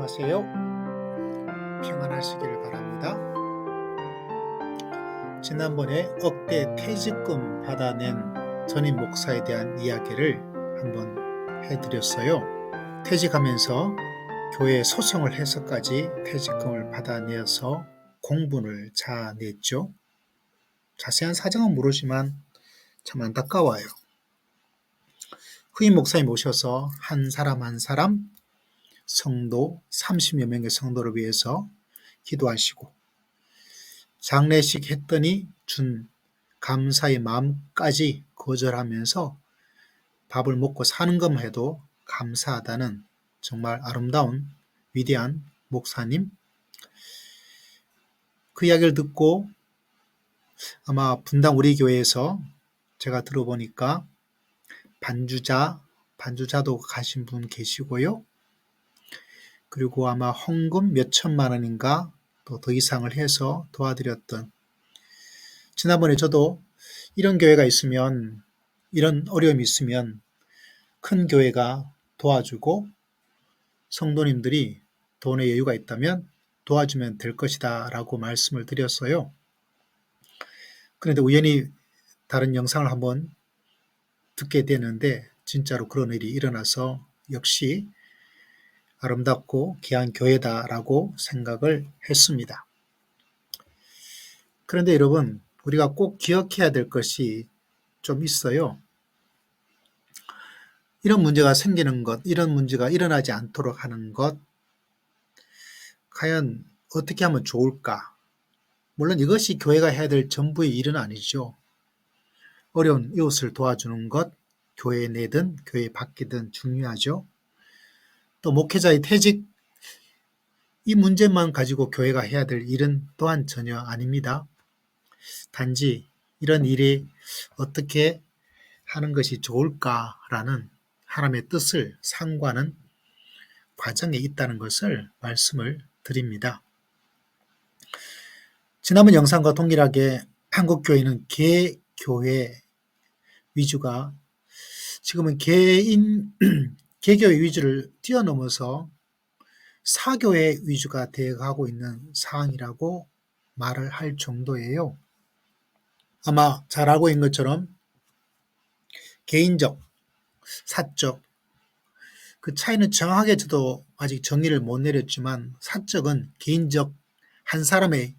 안녕하세요. 평안하시기를 바랍니다. 지난번에 억대 퇴직금 받아낸 전임 목사에 대한 이야기를 한번 해드렸어요. 퇴직하면서 교회에 소송을 해서까지 퇴직금을 받아내어서 공분을 자아냈죠. 자세한 사정은 모르지만 참 안타까워요. 후임 목사님 오셔서 한 사람 한 사람 성도 30여 명의 성도를 위해서 기도하시고 장례식 했더니 준 감사의 마음까지 거절하면서 밥을 먹고 사는 것만 해도 감사하다는 정말 아름다운 위대한 목사님. 그 이야기를 듣고 아마 분당 우리 교회에서 제가 들어보니까 반주자도 가신 분 계시고요. 그리고 아마 헌금 몇 천만 원인가 또 더 이상을 해서 도와드렸던, 지난번에 저도 이런 교회가 있으면, 이런 어려움이 있으면 큰 교회가 도와주고 성도님들이 돈의 여유가 있다면 도와주면 될 것이다 라고 말씀을 드렸어요. 그런데 우연히 다른 영상을 한번 듣게 되는데 진짜로 그런 일이 일어나서 역시 아름답고 귀한 교회다라고 생각을 했습니다. 그런데 여러분, 우리가 꼭 기억해야 될 것이 좀 있어요. 이런 문제가 생기는 것, 이런 문제가 일어나지 않도록 하는 것, 과연 어떻게 하면 좋을까? 물론 이것이 교회가 해야 될 전부의 일은 아니죠. 어려운 이웃을 도와주는 것, 교회 내든 교회 밖이든 중요하죠. 또 목회자의 퇴직, 이 문제만 가지고 교회가 해야 될 일은 또한 전혀 아닙니다. 단지 이런 일이 어떻게 하는 것이 좋을까라는 하나님의 뜻을 상고하는 과정에 있다는 것을 말씀을 드립니다. 지난번 영상과 동일하게 한국교회는 개교회 위주가 지금은 개교회 위주를 뛰어넘어서 사교회 위주가 되어가고 있는 상황이라고 말을 할 정도예요. 아마 잘 알고 있는 것처럼 개인적, 사적, 그 차이는 정확하게 저도 아직 정의를 못 내렸지만, 사적은 개인적 한 사람의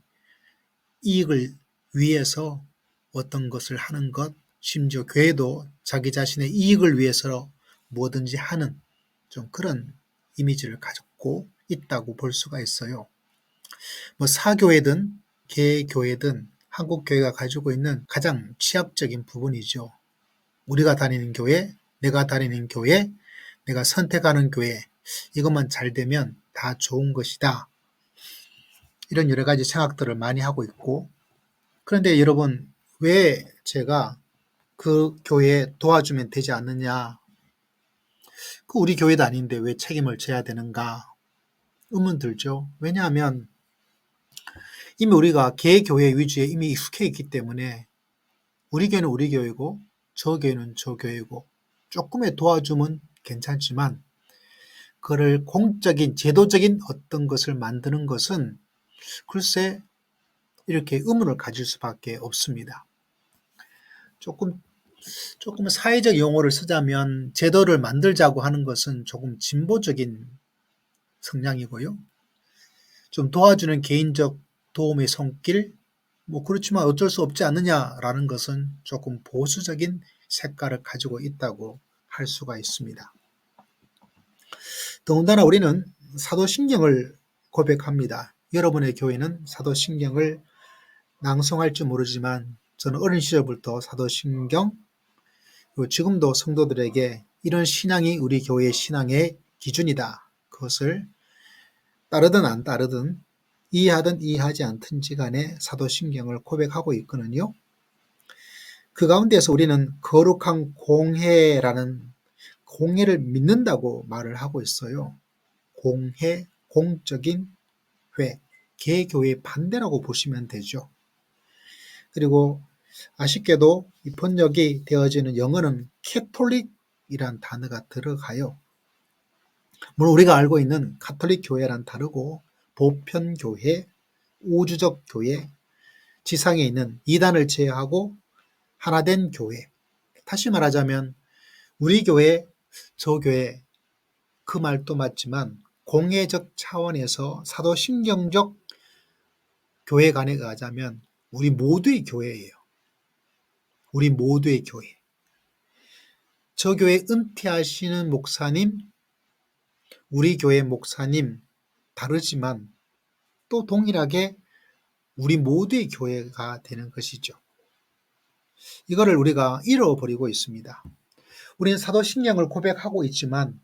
이익을 위해서 어떤 것을 하는 것, 심지어 교회도 자기 자신의 이익을 위해서 뭐든지 하는 좀 그런 이미지를 가졌고 있다고 볼 수가 있어요. 사교회든 개교회든 한국 교회가 가지고 있는 가장 취약적인 부분이죠. 우리가 다니는 교회, 내가 다니는 교회, 내가 선택하는 교회, 이것만 잘 되면 다 좋은 것이다. 이런 여러 가지 생각들을 많이 하고 있고, 그런데 여러분, 왜 제가 그 교회에 도와주면 되지 않느냐, 그 우리 교회도 아닌데 왜 책임을 져야 되는가 의문 들죠. 왜냐하면 이미 우리가 개교회 위주에 이미 익숙해 있기 때문에 우리 교회는 우리 교회고 저 교회는 저 교회고 조금의 도와주면 괜찮지만, 그를 공적인 제도적인 어떤 것을 만드는 것은 글쎄 이렇게 의문을 가질 수밖에 없습니다. 조금 사회적 용어를 쓰자면 제도를 만들자고 하는 것은 조금 진보적인 성향이고요. 좀 도와주는 개인적 도움의 손길, 그렇지만 어쩔 수 없지 않느냐라는 것은 조금 보수적인 색깔을 가지고 있다고 할 수가 있습니다. 더군다나 우리는 사도신경을 고백합니다. 여러분의 교회는 사도신경을 낭송할 줄 모르지만 저는 어린 시절부터 사도신경, 그리고 지금도 성도들에게 이런 신앙이 우리 교회의 신앙의 기준이다. 그것을 따르든 안 따르든, 이해하든 이해하지 않든지 간에 사도신경을 고백하고 있거든요. 그 가운데서 우리는 거룩한 공회라는 공회를 믿는다고 말을 하고 있어요. 공회, 공적인 회, 개교의 반대라고 보시면 되죠. 그리고 아쉽게도 이 번역이 되어지는 영어는 캐톨릭이란 단어가 들어가요. 물론 우리가 알고 있는 가톨릭 교회랑 다르고 보편교회, 우주적 교회, 지상에 있는 이단을 제외하고 하나된 교회. 다시 말하자면 우리 교회, 저 교회 그 말도 맞지만 공예적 차원에서 사도신경적 교회 간에 의하자면 우리 모두의 교회예요. 우리 모두의 교회. 저 교회 은퇴하시는 목사님, 우리 교회 목사님 다르지만 또 동일하게 우리 모두의 교회가 되는 것이죠. 이거를 우리가 잃어버리고 있습니다. 우리는 사도신경을 고백하고 있지만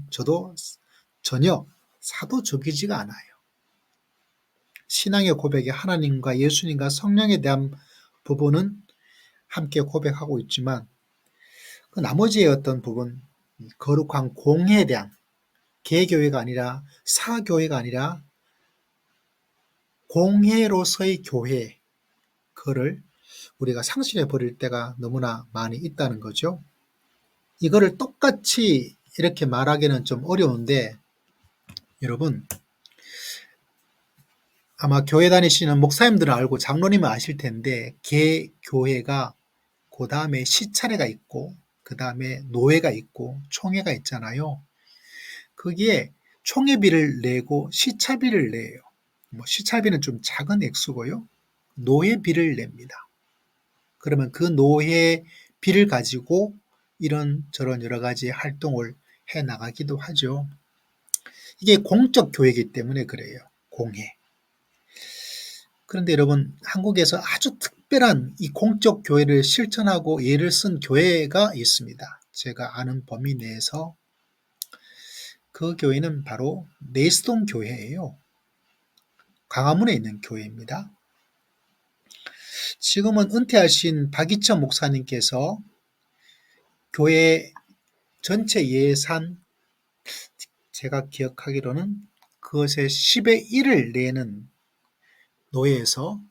저도 전혀 사도적이지가 않아요. 신앙의 고백에 하나님과 예수님과 성령에 대한 부분은 함께 고백하고 있지만 그 나머지의 어떤 부분, 거룩한 공회에 대한 개교회가 아니라 사교회가 아니라 공회로서의 교회, 그거를 우리가 상실해 버릴 때가 너무나 많이 있다는 거죠. 이거를 똑같이 이렇게 말하기는 좀 어려운데 여러분 아마 교회 다니시는 목사님들은 알고 장로님은 아실 텐데 개교회가 그 다음에 시차례가 있고 그 다음에 노회가 있고 총회가 있잖아요. 거기에 총회비를 내고 시차비를 내요. 시차비는 좀 작은 액수고요. 노회비를 냅니다. 그러면 그 노회비를 가지고 이런저런 여러 가지 활동을 해 나가기도 하죠. 이게 공적 교회이기 때문에 그래요. 공회. 그런데 여러분 한국에서 아주 특별한 이 공적 교회를 실천하고 예를 쓴 교회가 있습니다. 제가 아는 범위 내에서 그 교회는 바로 내스동 교회예요. 광화문에 있는 교회입니다. 지금은 은퇴하신 박이천 목사님께서 교회 전체 예산 제가 기억하기로는 그것의 10의 1을 내는 노예에서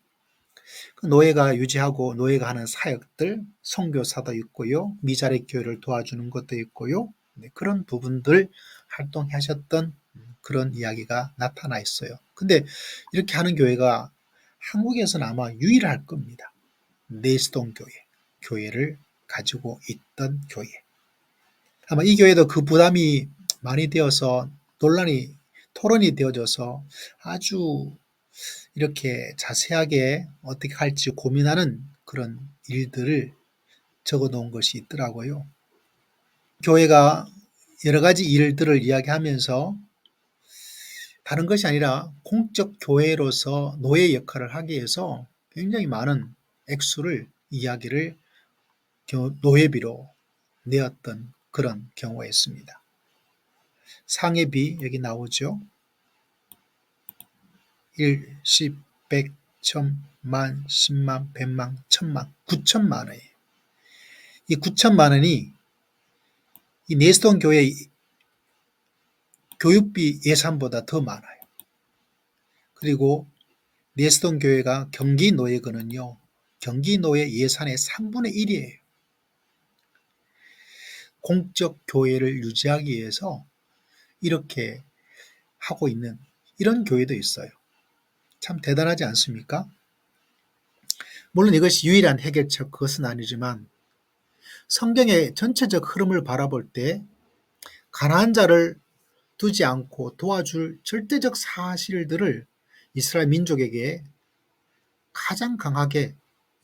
그 노예가 유지하고 노예가 하는 사역들, 선교사도 있고요. 미자립 교회를 도와주는 것도 있고요. 그런 부분들 활동하셨던 그런 이야기가 나타나 있어요. 근데 이렇게 하는 교회가 한국에서는 아마 유일할 겁니다. 내스동 교회를 가지고 있던 교회. 아마 이 교회도 그 부담이 많이 되어서 토론이 되어져서 아주 이렇게 자세하게 어떻게 할지 고민하는 그런 일들을 적어 놓은 것이 있더라고요. 교회가 여러 가지 일들을 이야기하면서 다른 것이 아니라 공적 교회로서 노예 역할을 하기 위해서 굉장히 많은 액수를 이야기를 노예비로 내었던 그런 경우가 있습니다. 상해비 여기 나오죠. 1, 10, 100, 1000, 만, 10만, 100만, 1000만, 9천만 원이에요. 이 9천만 원이 이 내스동 교회 교육비 예산보다 더 많아요. 그리고 내스동 교회가 경기 노예거든요. 경기 노예 예산의 3분의 1이에요. 공적 교회를 유지하기 위해서 이렇게 하고 있는 이런 교회도 있어요. 참 대단하지 않습니까? 물론 이것이 유일한 해결책 그것은 아니지만 성경의 전체적 흐름을 바라볼 때 가난한 자를 두지 않고 도와줄 절대적 사실들을 이스라엘 민족에게 가장 강하게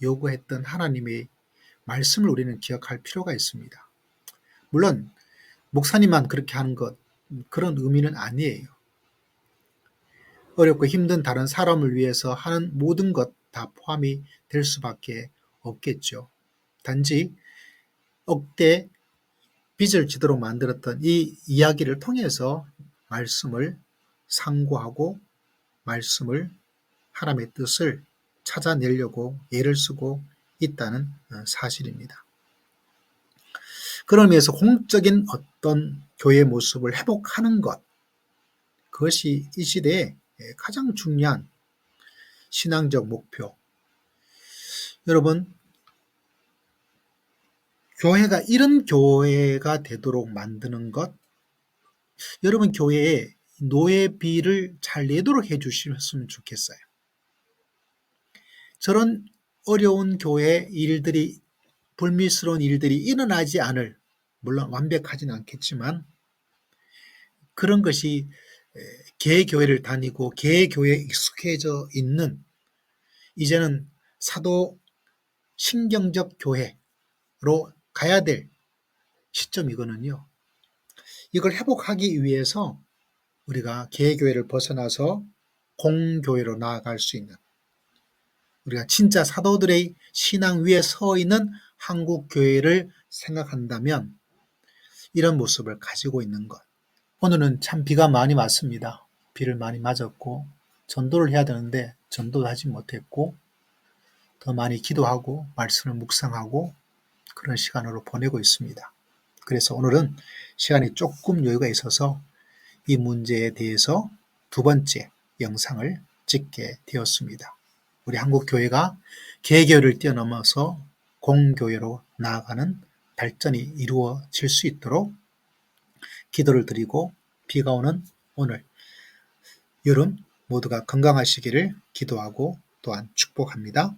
요구했던 하나님의 말씀을 우리는 기억할 필요가 있습니다. 물론 목사님만 그렇게 하는 것 그런 의미는 아니에요. 어렵고 힘든 다른 사람을 위해서 하는 모든 것 다 포함이 될 수밖에 없겠죠. 단지 억대 빚을 지도록 만들었던 이 이야기를 통해서 말씀을 상고하고 말씀을 하나님의 뜻을 찾아내려고 애를 쓰고 있다는 사실입니다. 그런 의미에서 공적인 어떤 교회 모습을 회복하는 것, 그것이 이 시대에 가장 중요한 신앙적 목표. 여러분, 교회가 이런 교회가 되도록 만드는 것, 여러분 교회에 노예비를 잘 내도록 해주셨으면 좋겠어요. 저런 어려운 교회 일들이, 불미스러운 일들이 일어나지 않을, 물론 완벽하진 않겠지만 그런 것이 개교회를 다니고 개교회에 익숙해져 있는, 이제는 사도 신경적 교회로 가야 될 시점이거든요. 이걸 회복하기 위해서 우리가 개교회를 벗어나서 공교회로 나아갈 수 있는, 우리가 진짜 사도들의 신앙 위에 서 있는 한국 교회를 생각한다면 이런 모습을 가지고 있는 것. 오늘은 참 비가 많이 왔습니다. 비를 많이 맞았고 전도를 해야 되는데 전도도 하지 못했고 더 많이 기도하고 말씀을 묵상하고 그런 시간으로 보내고 있습니다. 그래서 오늘은 시간이 조금 여유가 있어서 이 문제에 대해서 두 번째 영상을 찍게 되었습니다. 우리 한국교회가 개교를 뛰어넘어서 공교회로 나아가는 발전이 이루어질 수 있도록 기도를 드리고, 비가 오는 오늘 여름 모두가 건강하시기를 기도하고 또한 축복합니다.